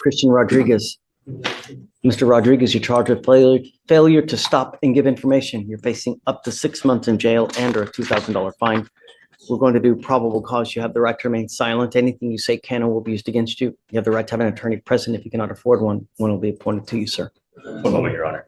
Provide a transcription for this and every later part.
Christian Rodriguez. Mr. Rodriguez, you're charged with failure to stop and give information. You're facing up to 6 months in jail and or a $2,000 fine. We're going to do probable cause. You have the right to remain silent. Anything you say can or will be used against you. You have the right to have an attorney present. If you cannot afford one will be appointed to you, sir. One moment, Your Honor.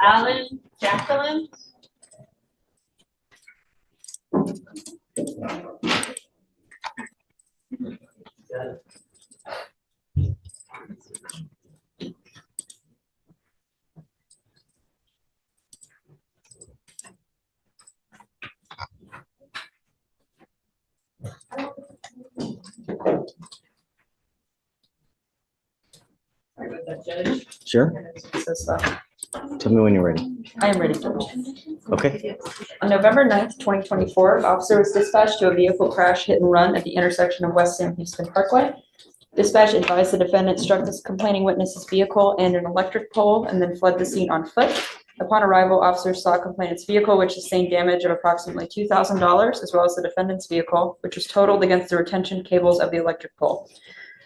Alan, Jacqueline. Sure. Tell me when you're ready. I am ready, Judge. Okay. On November 9th, 2024, officer was dispatched to a vehicle crash hit and run at the intersection of West Sam Houston Parkway. Dispatch advised the defendant struck this complaining witness's vehicle and an electric pole and then fled the scene on foot. Upon arrival, officers saw complainant's vehicle, which sustained damage of approximately $2,000, as well as the defendant's vehicle, which was totaled against the retention cables of the electric pole.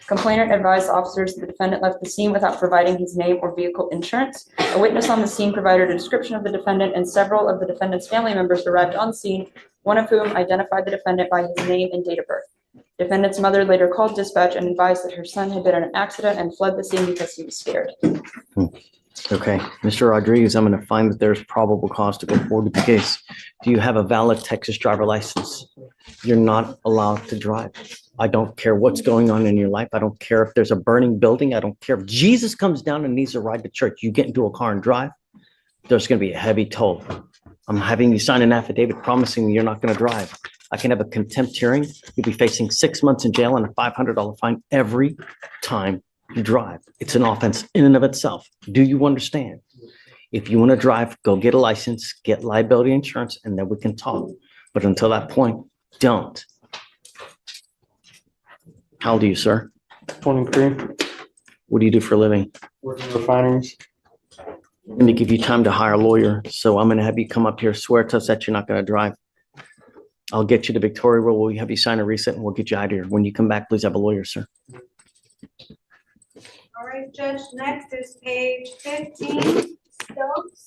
Complainant advised officers that the defendant left the scene without providing his name or vehicle insurance. A witness on the scene provided a description of the defendant, and several of the defendant's family members arrived on scene, one of whom identified the defendant by his name and date of birth. Defendant's mother later called dispatch and advised that her son had been in an accident and fled the scene because he was scared. Okay. Mr. Rodriguez, I'm going to find that there's probable cause to go forward with the case. Do you have a valid Texas driver license? You're not allowed to drive. I don't care what's going on in your life. I don't care if there's a burning building. I don't care if Jesus comes down and needs a ride to church. You get into a car and drive, there's going to be a heavy toll. I'm having you sign an affidavit promising that you're not going to drive. I can have a contempt hearing. You'll be facing 6 months in jail and a $500 fine every time you drive. It's an offense in and of itself. Do you understand? If you want to drive, go get a license, get liability insurance, and then we can talk. But until that point, don't. How old are you, sir? 23. What do you do for a living? Working in refineries. I'm going to give you time to hire a lawyer. So I'm going to have you come up here, swear to us that you're not going to drive. I'll get you to Victoria Road. We'll have you sign a receipt and we'll get you out of here. When you come back, please have a lawyer, sir. All right, Judge, next is page 15, Stokes.